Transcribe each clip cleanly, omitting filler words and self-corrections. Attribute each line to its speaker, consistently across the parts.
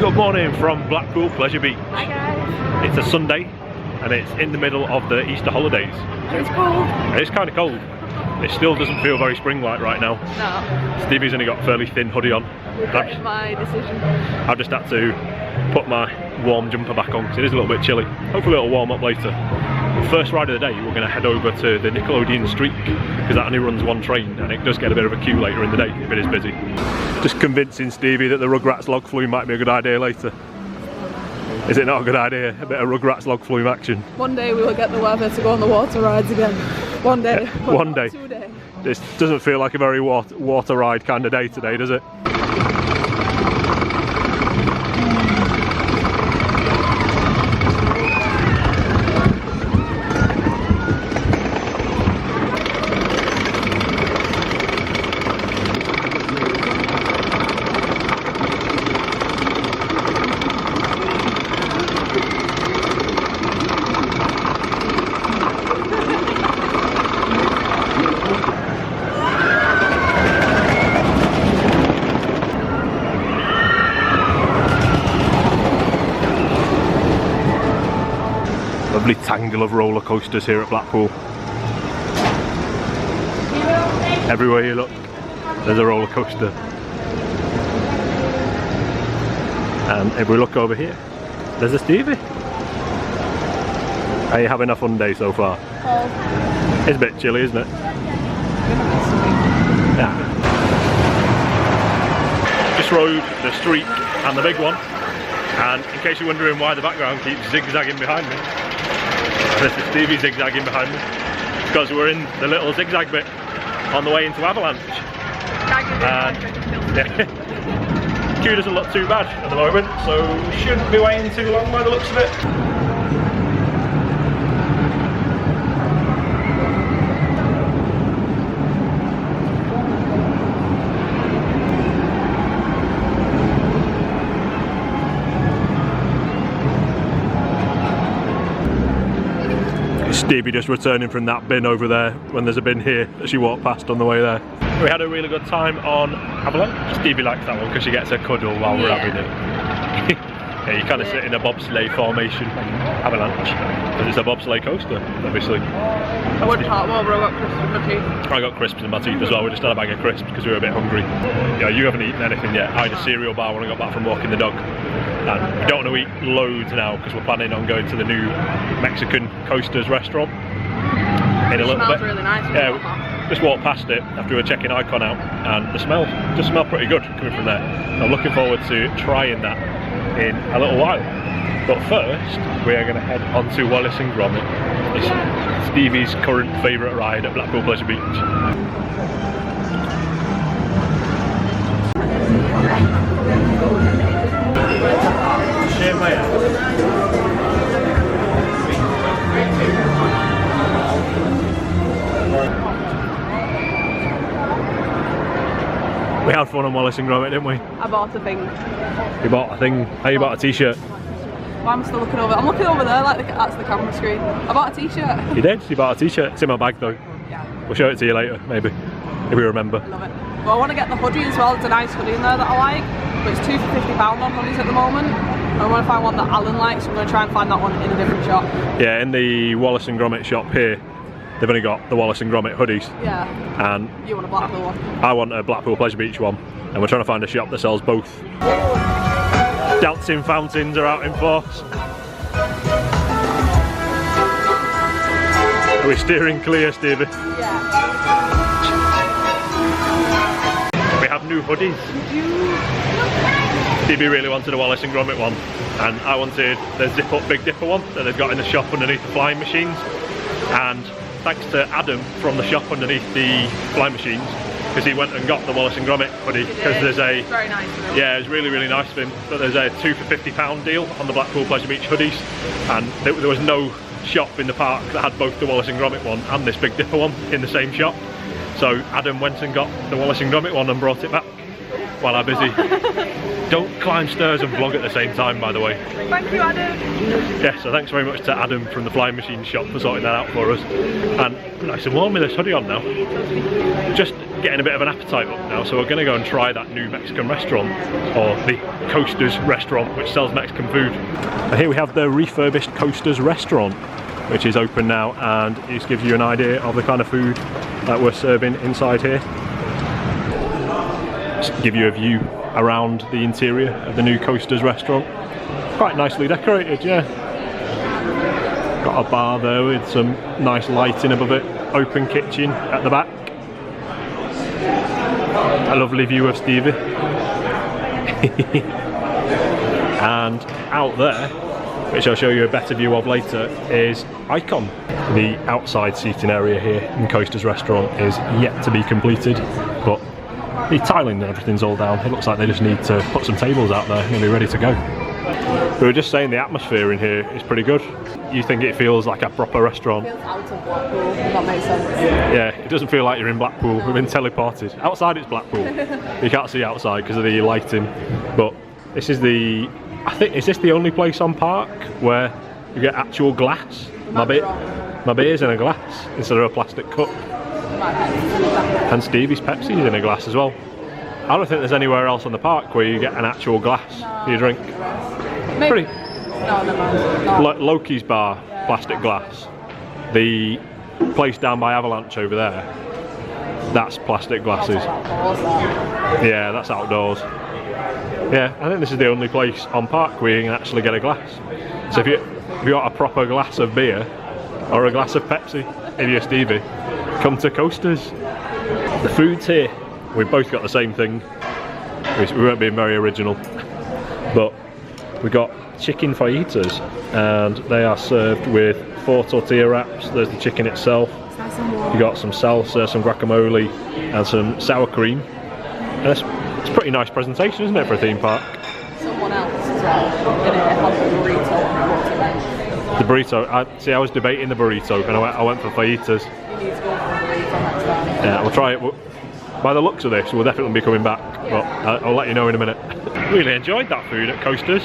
Speaker 1: Good morning from Blackpool Pleasure Beach.
Speaker 2: Hi guys.
Speaker 1: It's a Sunday and it's in the middle of the Easter holidays.
Speaker 2: It's cold.
Speaker 1: It's kind of cold. It still doesn't feel very spring-like right now.
Speaker 2: No.
Speaker 1: Stevie's only got a fairly thin hoodie on.
Speaker 2: Regretted my decision.
Speaker 1: I've just had to put my warm jumper back on because it is a little bit chilly. Hopefully it'll warm up later. The first ride of the day we're going to head over to the Nickelodeon Streak because that only runs one train and it does get a bit of a queue later in the day if it is busy. Just convincing Stevie that the Rugrats log flume might be a good idea later. Is it not a good idea? A bit of Rugrats log flume action.
Speaker 2: One day we will get the weather to go on the water rides again. One day.
Speaker 1: Yeah, one day.
Speaker 2: 2 days.
Speaker 1: This doesn't feel like a very water ride kind of day today, does it? Lovely tangle of roller coasters here at Blackpool. Everywhere you look, there's a roller coaster. And if we look over here, there's a Stevie. Are you having a fun day so far?
Speaker 2: Cold.
Speaker 1: It's a bit chilly, isn't it? Yeah. Just rode the Streak and the big one. And in case you're wondering why the background keeps zigzagging behind me, this is Stevie zigzagging behind me. It's because we're in the little zigzag bit on the way into Avalanche. And yeah, queue doesn't look too bad at the moment, so shouldn't be waiting too long by the looks of it. Stevie just returning from that bin over there when there's a bin here that she walked past on the way there. We had a really good time on Avalanche. Stevie likes that one because she gets a cuddle while we're having it. Yeah, you kind of sit in a bobsleigh formation Avalanche because it's a bobsleigh coaster, obviously.
Speaker 2: I wouldn't talk more, but I got crisps in my teeth.
Speaker 1: I got crisps in my teeth as well. We just had a bag of crisps because we were a bit hungry. Yeah, you haven't eaten anything yet. I had a cereal bar when I got back from walking the dog. And we don't want to eat loads now because we're planning on going to the new Mexican Coasters restaurant in a little bit.
Speaker 2: It smells really nice.
Speaker 1: Yeah, we just walked past it after we were checking Icon out and the smell just smelled pretty good coming from there. I'm looking forward to trying that in a little while. But first, we are going to head on to Wallace and Gromit. It's Stevie's current favourite ride at Blackpool Pleasure Beach. We had fun on Wallace and Gromit, didn't we?
Speaker 2: I bought a thing.
Speaker 1: You bought a thing? How you bought a t-shirt?
Speaker 2: Well, I'm still looking over. I'm looking over there, like that's the camera screen. I bought a t-shirt.
Speaker 1: You did? You bought a t-shirt? It's in my bag though.
Speaker 2: Yeah.
Speaker 1: We'll show it to you later, maybe, if we remember.
Speaker 2: I love it. Well, I want to get the hoodie as well. There's a nice hoodie in there that I like, but it's £2 for £50 on hoodies at the moment. And I want to find one that Alan likes, so I'm going to try and find that one in a different shop.
Speaker 1: Yeah, in the Wallace and Gromit shop here, they've only got the Wallace and Gromit hoodies.
Speaker 2: Yeah.
Speaker 1: And
Speaker 2: you want a Blackpool one?
Speaker 1: I want a Blackpool Pleasure Beach one. And we're trying to find a shop that sells both. Dancing fountains are out in force. Are we steering clear, Stevie?
Speaker 2: Yeah.
Speaker 1: We have new hoodies. Stevie really wanted a Wallace and Gromit one, and I wanted the Zip Up Big Dipper one that they've got in the shop underneath the flying machines. And thanks to Adam from the shop underneath the flying machines, because he went and got the Wallace and Gromit hoodie, because there's a...
Speaker 2: Very nice of him.
Speaker 1: Yeah, it was really, really nice of him. But there's a £2 for £50 deal on the Blackpool Pleasure Beach hoodies, and there was no shop in the park that had both the Wallace and Gromit one and this Big Dipper one in the same shop. So Adam went and got the Wallace and Gromit one and brought it back while I'm busy. Don't climb stairs and vlog at the same time, by the way.
Speaker 2: Thank you, Adam.
Speaker 1: Yeah, so thanks very much to Adam from the Flying Machine shop for sorting that out for us. And nice and warm with this hoodie on now. Just getting a bit of an appetite up now, so we're going to go and try that new Mexican restaurant, or the Coasters restaurant, which sells Mexican food. And here we have the refurbished Coasters restaurant, which is open now, and it gives you an idea of the kind of food that we're serving inside here. Just give you a view around the interior of the new Coasters restaurant. Quite nicely decorated, yeah. Got a bar there with some nice lighting above it, open kitchen at the back. A lovely view of Stevie. And out there, which I'll show you a better view of later, is Icon. The outside seating area here in Coasters restaurant is yet to be completed, but the tiling and everything's all down. It looks like they just need to put some tables out there and they'll be ready to go. We were just saying the atmosphere in here is pretty good. You think it feels like a proper restaurant?
Speaker 2: It feels out of Blackpool, if that makes sense.
Speaker 1: Yeah, it doesn't feel like you're in Blackpool. We've been teleported. Outside it's Blackpool. You can't see outside because of the lighting. But this is the... I think, is this the only place on Park where you get actual glass? My beer's in a glass instead of a plastic cup. And Stevie's Pepsi's in a glass as well. I don't think there's anywhere else on the park where you get an actual glass for your drink.
Speaker 2: Maybe. No, never mind. No.
Speaker 1: Loki's bar, yeah, plastic glass. The place down by Avalanche over there, that's plastic glasses. Yeah, that's outdoors. Yeah, I think this is the only place on Park where you can actually get a glass. So if you want a proper glass of beer or a glass of Pepsi, if you're Stevie, come to Coasters. The food's here. We've both got the same thing. We weren't being very original, but we got chicken fajitas, and they are served with 4 tortilla wraps. There's the chicken itself. You got some salsa, some guacamole, and some sour cream. And it's a pretty nice presentation, isn't it, for a theme park?
Speaker 2: Someone else as well in it had the burrito.
Speaker 1: The burrito. I was debating the burrito, and I went for fajitas.
Speaker 2: You need to go for a burrito next time.
Speaker 1: Yeah, we'll try it. By the looks of this, we'll definitely be coming back. But I'll let you know in a minute. Really enjoyed that food at Coasters.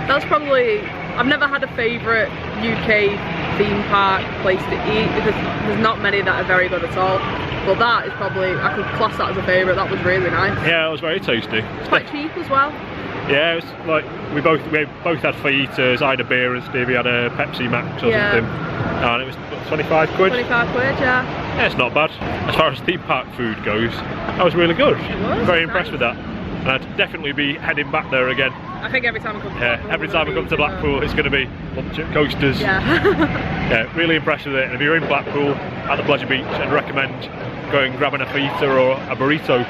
Speaker 2: That's probably, I've never had a favourite UK theme park place to eat because there's not many that are very good at all. But that is probably, I could class that as a favourite. That was really nice.
Speaker 1: Yeah, it was very tasty.
Speaker 2: It's quite cheap as well.
Speaker 1: Yeah, it was like we both had fajitas. I had a beer and Stevie had a Pepsi Max or something. And it was 25 quid.
Speaker 2: 25 quid, yeah.
Speaker 1: Yeah, it's not bad. As far as theme park food goes, that was really good.
Speaker 2: It was.
Speaker 1: Very impressed with that. And I'd definitely be heading back there again.
Speaker 2: I think every time I come to Blackpool.
Speaker 1: Yeah, every time I come to Blackpool, it's going to be lunch at Coasters.
Speaker 2: Yeah.
Speaker 1: Yeah, really impressed with it. And if you're in Blackpool at the Pleasure Beach, I'd recommend going and grabbing a fajita or a burrito.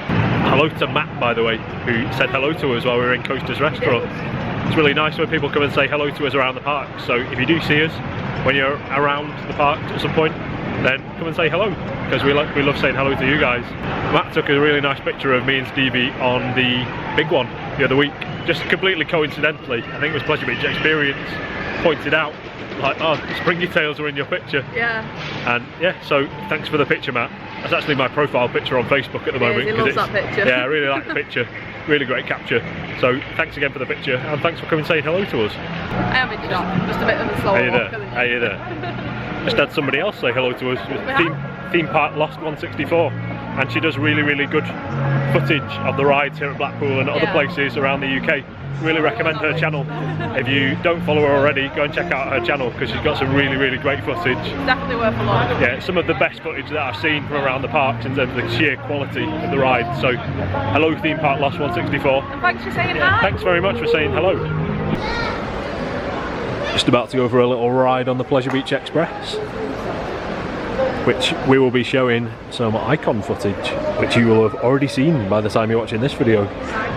Speaker 1: Hello to Matt, by the way, who said hello to us while we were in Coasters restaurant. It's really nice when people come and say hello to us around the park. So if you do see us when you're around the park at some point, then come and say hello, because we love saying hello to you guys. Matt took a really nice picture of me and Stevie on the big one the other week, just completely coincidentally. I think it was Pleasure Beach Experience pointed out, like, oh, SpringyTales are in your picture.
Speaker 2: Yeah.
Speaker 1: And yeah, so thanks for the picture, Matt. That's actually my profile picture on Facebook at the moment.
Speaker 2: He loves that picture.
Speaker 1: Yeah, I really like the picture. Really great capture. So thanks again for the picture, and thanks for coming and saying hello to us.
Speaker 2: I am in shock, just a bit of a slow walk.
Speaker 1: Are you there? Just had somebody else say hello to us. Theme Park Lost 164, and she does really good footage of the rides here at Blackpool and other places around the UK. Really recommend her channel. If you don't follow her already, go and check out her channel, because she's got some really great footage.
Speaker 2: Definitely worth a look.
Speaker 1: Yeah, some of the best footage that I've seen from around the parks in terms of the sheer quality of the ride. So hello Theme Park Lost 164.
Speaker 2: And thanks for saying hi.
Speaker 1: Thanks very much for saying hello. Just about to go for a little ride on the Pleasure Beach Express, which we will be showing some Icon footage, which you will have already seen by the time you're watching this video.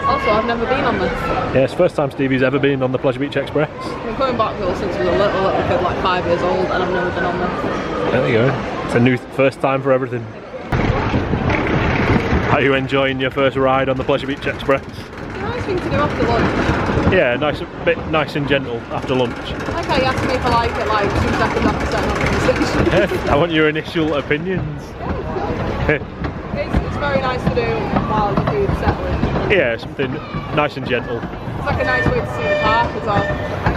Speaker 2: Also, I've never been on this.
Speaker 1: Yeah, it's the first time Stevie's ever been on the Pleasure Beach Express.
Speaker 2: I've been coming back since I was a little kid, like 5 years old, and I've never been on this.
Speaker 1: There you go. It's a new first time for everything. Are you enjoying your first ride on the Pleasure Beach Express?
Speaker 2: It's a nice thing to do after lunch.
Speaker 1: Yeah, a bit nice and gentle after lunch.
Speaker 2: Like how you asked me if I like it like 2 seconds after setting up the conversation.
Speaker 1: Yeah, I want your initial opinions.
Speaker 2: It's very nice to do while the food's settling.
Speaker 1: Yeah, something nice and gentle.
Speaker 2: It's like a nice way to see the park as well.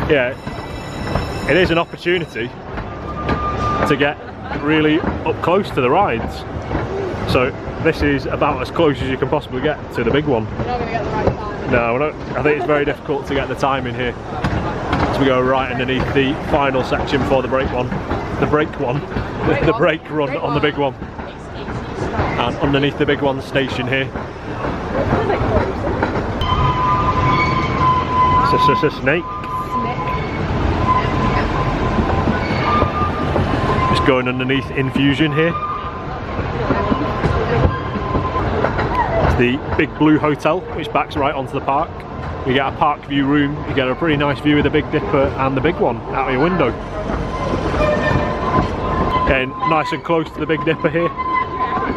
Speaker 1: Yeah, it is an opportunity to get really up close to the rides. So this is about as close as you can possibly get to the big one.
Speaker 2: We're not going to get the right time.
Speaker 1: No, we're not, I think it's very difficult to get the time in here. So we go right underneath the final section for the brake one. The brake one. The brake run on the big one. And underneath the big one station here. It's a snake. Just going underneath Infusion here. It's the Big Blue Hotel, which backs right onto the park. You get a park view room, you get a pretty nice view of the Big Dipper and the big one out of your window. Getting nice and close to the Big Dipper here,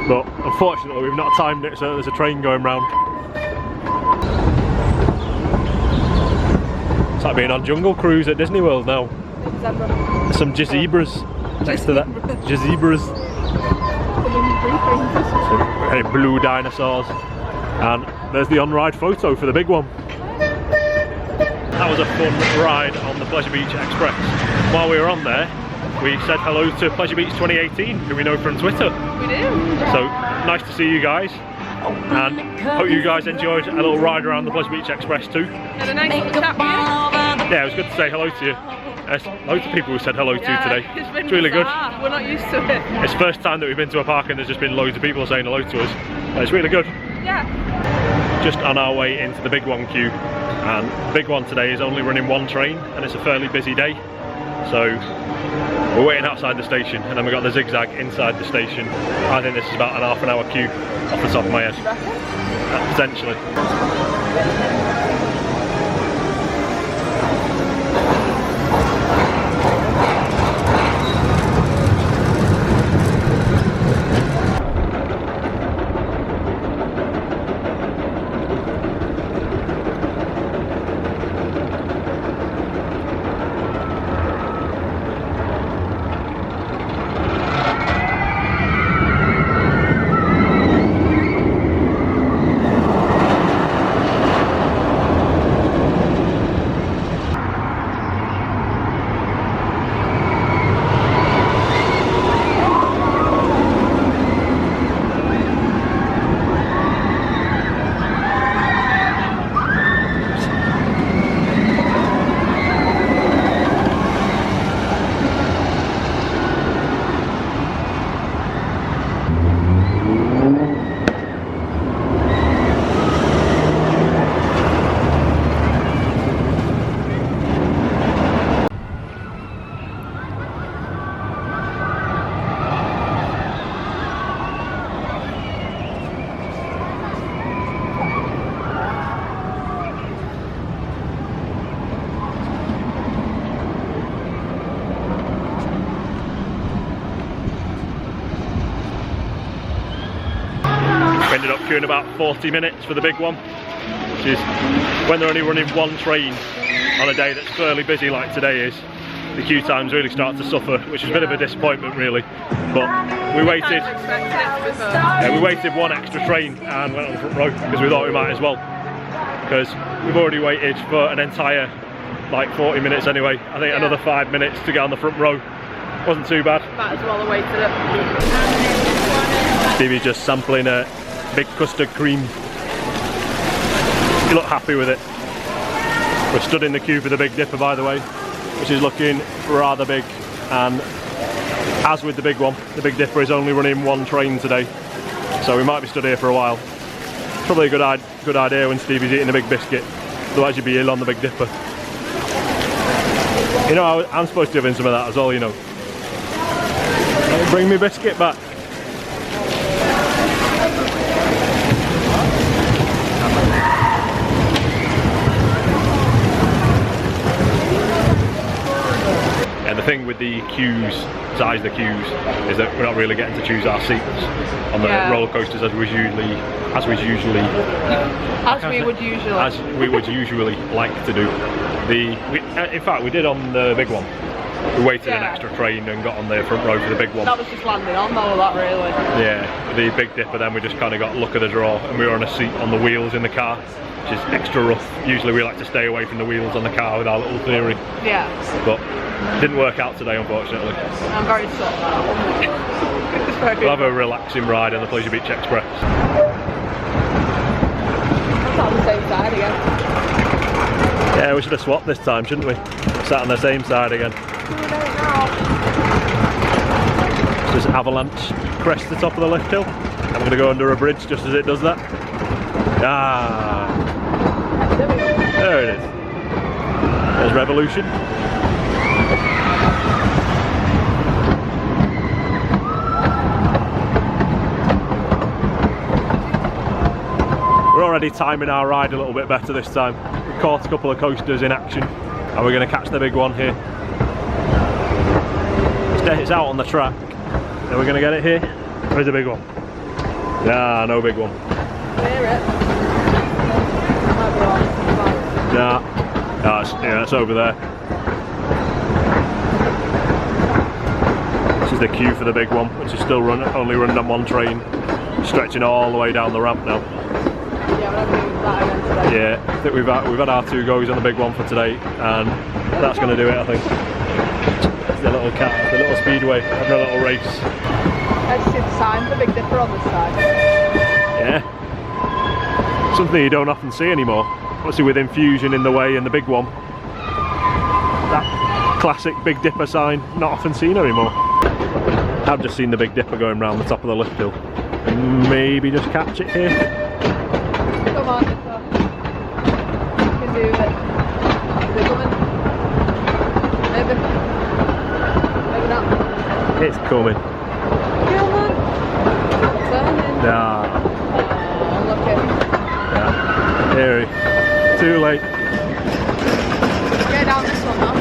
Speaker 1: but unfortunately we've not timed it, so there's a train going round. It's like being on Jungle Cruise at Disney World now. There's some zebras next to that. Zebras. Some blue dinosaurs. And there's the on-ride photo for the big one. That was a fun ride on the Pleasure Beach Express. While we were on there, we said hello to Pleasure Beach 2018, who we know from Twitter.
Speaker 2: We do.
Speaker 1: So, nice to see you guys. And hope you guys enjoyed a little ride around the Pleasure Beach Express too.
Speaker 2: Had a nice little chat with you.
Speaker 1: Yeah, it was good to say hello to you. There's loads of people who said hello to today. It's really good.
Speaker 2: We're not used to it.
Speaker 1: It's the first time that we've been to a park and there's just been loads of people saying hello to us. It's really good.
Speaker 2: Yeah.
Speaker 1: Just on our way into the big one queue, and the big one today is only running one train and it's a fairly busy day, so we're waiting outside the station, and then we've got the zigzag inside the station. I think this is about an half an hour queue off the top of my head. Potentially. We ended up queuing about 40 minutes for the big one, which is when they're only running one train on a day that's fairly busy like today is. The queue times really start to suffer, which is a bit of a disappointment really. But we waited. Yeah, we waited one extra train and went on the front row because we thought we might as well. Because we've already waited for an entire like 40 minutes anyway. I think another 5 minutes to get on the front row. Wasn't too bad.
Speaker 2: Might as well have waited it.
Speaker 1: Stevie's just sampling a big custard cream. You look happy with it. We're stood in the queue for the Big Dipper, by the way, which is looking rather big, and as with the big one, the Big Dipper is only running one train today, so we might be stood here for a while. Probably a good idea when Stevie's eating a big biscuit, otherwise you'd be ill on the Big Dipper. You know, I'm supposed to have in some of that as well, you know. Bring me biscuit back. And the thing with the queues, size of the queues, is that we're not really getting to choose our seats on the roller coasters as we would usually like to do. In fact, we did on the big one. We waited an extra train and got on the front row for the big one.
Speaker 2: That was just landing on though, that really.
Speaker 1: Yeah, the Big Dipper then we just kind of got luck of the draw, and we were on a seat on the wheels in the car, which is extra rough. Usually we like to stay away from the wheels on the car with our little theory.
Speaker 2: Yeah.
Speaker 1: But didn't work out today, unfortunately.
Speaker 2: I'm very sore now.
Speaker 1: We'll have a relaxing ride on the Pleasure Beach Express.
Speaker 2: That's on the same side again.
Speaker 1: Yeah, we should have swapped this time, shouldn't we? Sat on the same side again. Just avalanche crest the top of the lift hill. I'm going to go under a bridge just as it does that. Ah, there it is. There's Revolution. We're already timing our ride a little bit better this time. We caught a couple of coasters in action and we're going to catch the big one here. It's out on the track. Are we going to get it here? Where's the big one? Nah, no big one.
Speaker 2: Clear it.
Speaker 1: Nah, it's over there. This is the queue for the big one, which is still only running on one train, stretching all the way down the ramp now.
Speaker 2: Yeah, we're not doing that again today.
Speaker 1: Yeah, I think we've had our 2 goes on the big one for today, and that's going to do it, I think. It's the little cat, the little speedway, having a little race.
Speaker 2: I just see the sign for the Big Dipper on this side.
Speaker 1: Yeah. Something you don't often see anymore. Obviously with Infusion in the way and the big one. That classic Big Dipper sign, not often seen anymore. I've just seen the Big Dipper going round the top of the lift hill. Maybe just catch it here.
Speaker 2: Come on, Dipper. You can do it. Is it coming? Maybe. Maybe not.
Speaker 1: It's coming.
Speaker 2: Come on. Turning.
Speaker 1: Nah.
Speaker 2: Unlucky.
Speaker 1: Yeah. Here. Too late.
Speaker 2: Go down this one now.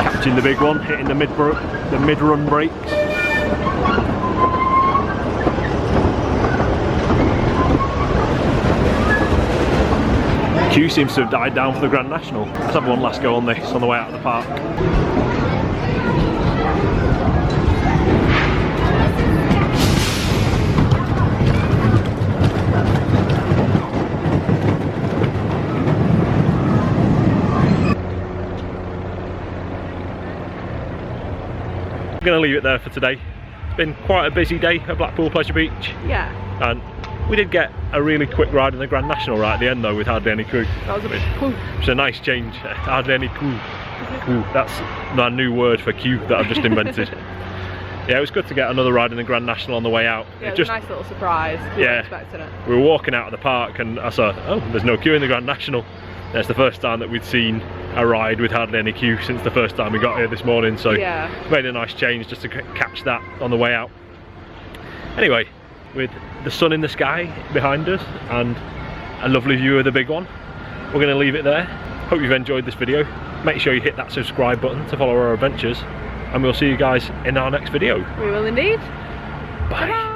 Speaker 1: Catching the big one, hitting the mid-run brakes. Queue seems to have died down for the Grand National. Let's have one last go on this on the way out of the park. I'm going to leave it there for today. It's been quite a busy day at Blackpool Pleasure Beach.
Speaker 2: Yeah.
Speaker 1: And we did get a really quick ride in the Grand National right at the end though, with hardly any crew.
Speaker 2: That was a bit cool.
Speaker 1: It's a nice change, hardly any crew. Ooh, that's my new word for queue that I've just invented. Yeah, it was good to get another ride in the Grand National on the way out.
Speaker 2: Yeah, it was a nice little surprise. We weren't expecting it.
Speaker 1: We were walking out of the park and I saw, oh, there's no queue in the Grand National. That's the first time that we'd seen a ride with hardly any queue since the first time we got here this morning, so
Speaker 2: yeah,
Speaker 1: made a nice change just to catch that on the way out. Anyway, with the sun in the sky behind us and a lovely view of the big one, we're going to leave it there. Hope you've enjoyed this video. Make sure you hit that subscribe button to follow our adventures, and we'll see you guys in our next video.
Speaker 2: We will indeed.
Speaker 1: Bye.
Speaker 2: Bye.